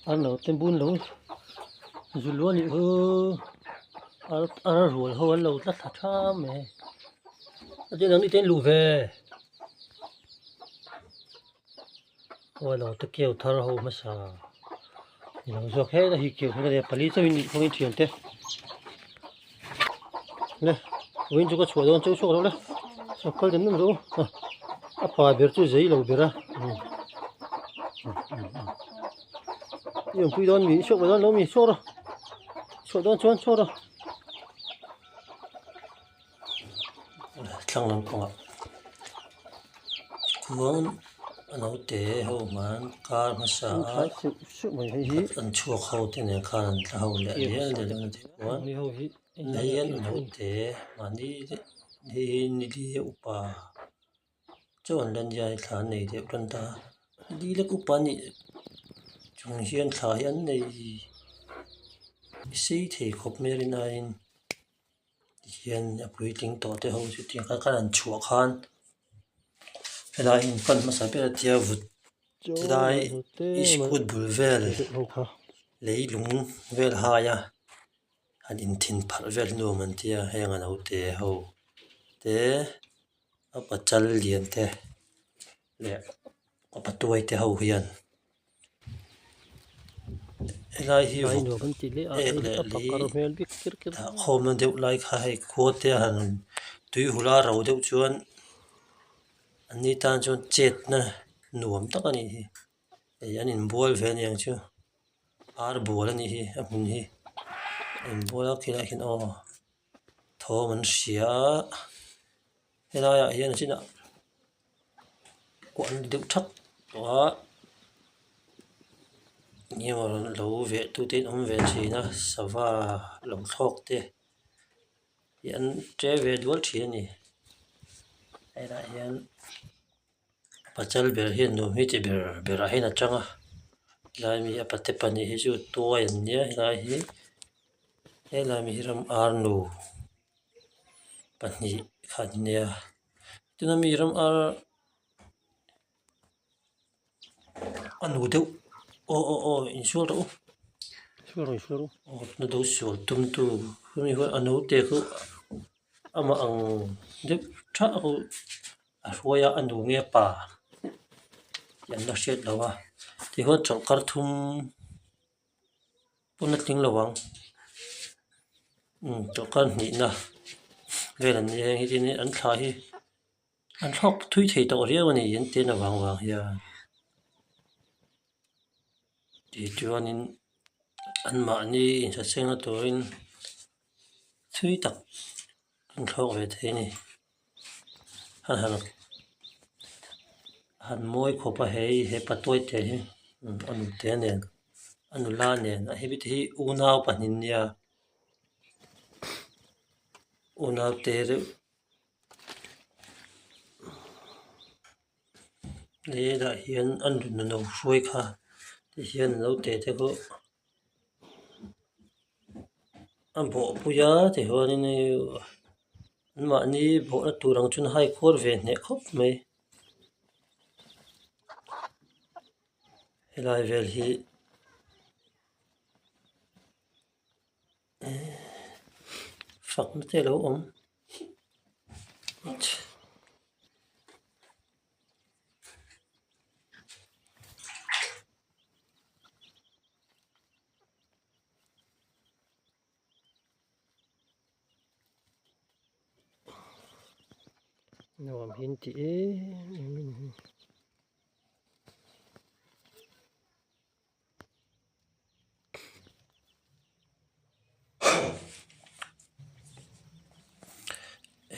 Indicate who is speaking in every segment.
Speaker 1: ăn nó tem bún lâu dù luôn thì ăn rồi hầu ăn lâu rất là tham mẹ trên đó đi tên lù về ôi nó tự kêu thở hầu mà sao nó do thế là hi kêu cái này phải lý cho mình không chuyện thế nè mình chúng có chuột đâu chơi chuột đâu đấy sao cái đến nó đâu à phải biết chứ giấy lâu biết à dùng quy đòn mình chuột đòn đâu mình chuột đâu chuột đâu thằng làm con ạ cuốn nó để hậu man car mà sao anh chua khâu thế này car hậu lẹ lẹ để nó thế quá này nó để mà đi upa cho anh lên dài thả này để anh ta đi lấy upa này chúng hiền thả hiền này sĩ thì khop mê lên này hiền áp lực tính tổ thế hậu sự tiếng các anh chua khan là in phần mà sao bây giờ vụt lại iskud bulvel lấy lúng vel haya anh in tin phật vel nu man tia hay ngan au te ho te apa chal lian te le apa tuai te ho hian lai hi vuk le khom man deuh lai kha hei kho te han tui hula ro deuh chuan ani tan chuan chet na nuam tak ani hi ei an in bual ve niang chu ar bual ani hi a hmun hi in bual khila hin o tho man hria helai a hian china quan deuh thak wa nhiều lâu về tu tiên ông về chỉ na sava lòng thóc te hiện trẻ về đuổi chuyện này hay là hiện bắt chân về hiện nó hết chỉ về ra hiện là chăng à lại mi bắt tiếp pani hết chú tua hiện nhé lại hi hay là mi ram arnu pani khát nhé cho nên mi ram ar anu đâu ô insure đâu sure nó đâu sure tum tu mi ho anu te ko ama ang dep tha ko a roya anu nge pa yan na shet lawa ti ho chong kar thum punat ting lawang to kan ni na velan ni hi tin an thla hi an thok thui thei to riaw ni yin te na wang ya ti chuanin an ma ni in sa senga toin thui tak an thok ve the ni han moi khopa he patoi te hi anu te ne anu la ne na he bit hi unau panin ya unau te le da hian an nu no hroi kha ti hian no te ko an bo puya te ho ni an ma ni bo na turang chun hai khor ve ne khop mai helai vel hi phak na te lo om nuam hin ti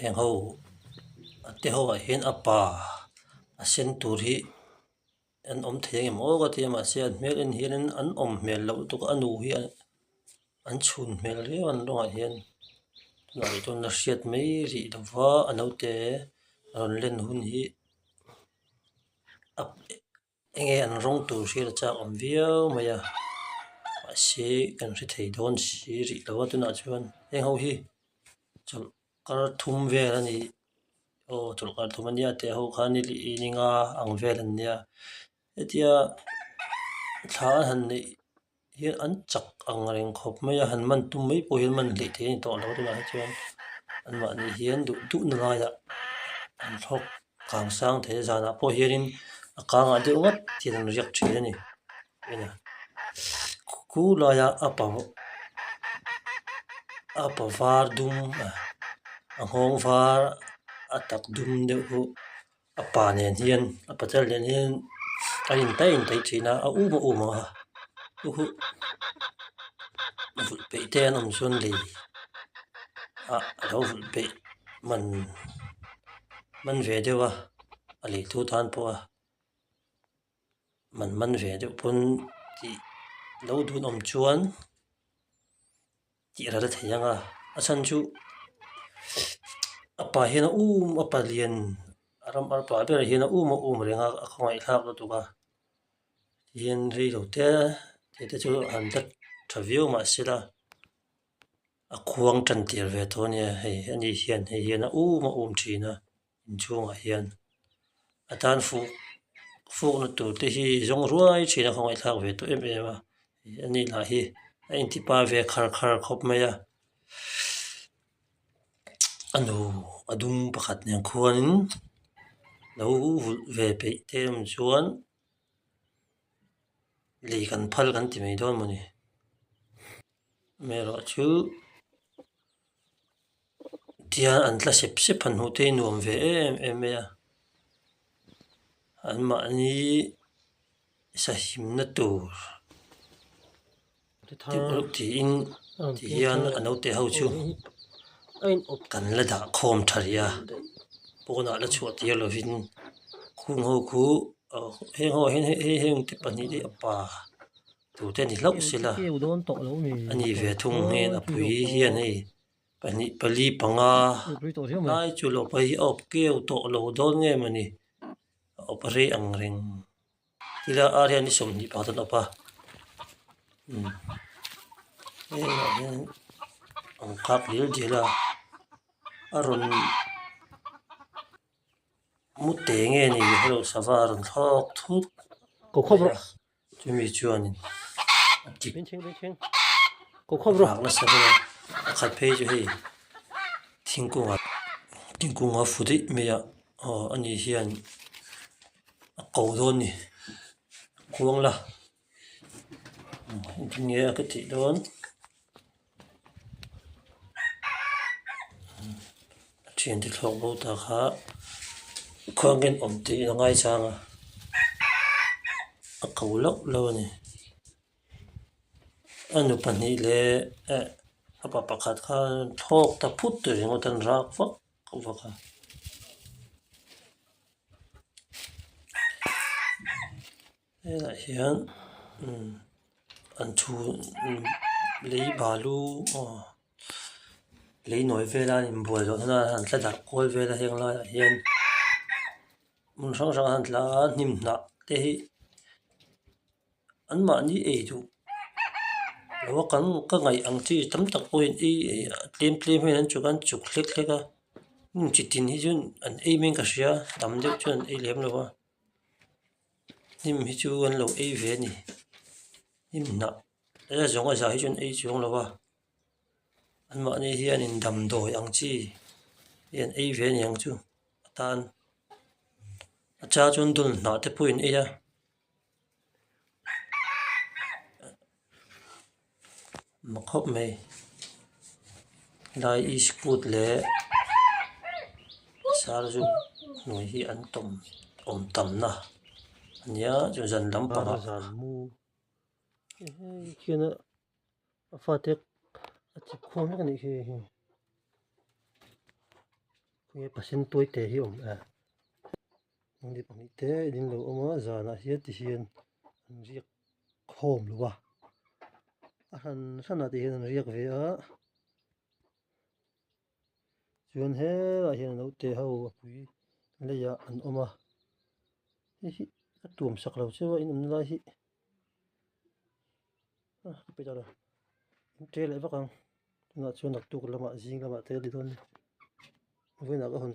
Speaker 1: heng ho te ho hian apa a sen tur hi an om theng mo ga te ma se mel in hian an om mel lo tuk anu hi an chun mel ri an lo hian nai ton na hriat mai ri dawa anote ron len hun hi ap enge an rong tur hria cha om viau maya a se kan ri thei don si ri dawa tu na chuan heng ho hi chol kar thum ve ani o chol kar thum ania te ho khani li ninga ang vel ania etia thla han ni hian an chak ang reng khawp mai a han man tum mai pawh hian man hlih theih a ni tawh lo dingah chuan anmah ni hian duh na laiah an thlawk kang sang thei zanah pawh hianin a kangah deuh ngat hian an riak thin a ni ena ku laia apa var dum a nghawng var a tak dum deuh hu a pa nen hian a patel nen hian a in tai thina a um a hu vulh peih te an awm chuan lei a lo vulh peih man ve deuh a lei thu tan pawh a man ve deuh pun tih lo dun awm chuan tih rala thei anga a chan chu a pa hian a pa lian a ram ar pa ber hian a renga a khawngah i thlak la tuka hian reilo te chu an la tha viau mah sila a khuang tan tir ve thaw ania hei ani hian hei hian a thina inchhungah hian a tan fuk na tur te hi zawng ruai thina khawngah i thlak ve tawh em a ani lah hi a in tipa ve khar khawp mai a anu a dum pakhat niang khuanin lo vulh ve peih te awm chuan lei kan phal kan ti mai dawn maw ni merawh chu tian an tla sep han hmuh te nuam ve em mai a anmah ni sahim na tur tiin ti hian a naute ho chu kan la dah khawm tharia pawnah la chhuat tir lovin khung ho khu heng ho heng te pahnih hi a pa tute ni hlau sila ani ve thung ngen a pui hian hei pahnih pali panga lai chu lo pa hi a awp keu tawh lo dawn nge mani a awp a reh ang reng tila ar hian ni som hnih pakhat an awp a hengah hian ang kak lil dil a rawn mute nge ni helo sava a rawn thlawk thut chumi chuanin a tip rak na sava pakhat phei chu hei thingkunga fu deih mai a ani hian a ko dawn ni khuang la nge a ka tih dawn a thian ti thlawk lo tak ha khuangin awm tih na ngai changa a ko lo ani anu pahnih le a pa pakhat kha thlawk ta phut tur ringaw tan rak vak a helah hian an thu lei balu lei nawi vel an in bual zawh hna an tla darh kual vel a heng laiah hian mun hrang hrang han tla hnim hnah te hi anmah ni ei duh lo ka ngai ang chi tam tak pawhin tlem hian an chu kan chuk hlek a chitin hi chun an ei men ka hria tam deuh chuan an ei lem lo a hnim hi chu an lo ei ve ani hnim hnah zawng a zah hi chu an ei chuang lo a anmah ni hian in damdawi ang chi hi an ei ve ani ang chu a tan a cha chuan dawn hnah te pawh in ei a ma khawp mai lai iskut le sar zu hnuai hi an awm tam na ania chu zan lampangah zan mu khian a fatek a chip khuang mek ani hi pasen toy te hi awm ni pahnih te din lo awm a zanah hian ti hian an riak khawm lo a a hranah ti hian an riak ve a chuan helah hian naute ho a pui leiah an awm a hi a tuam sak lo cheu a in awmna lai hi in ṭel leh vakang tunah chuan laktuk lamah zing lamah te a li dawn ni vawinak a hawn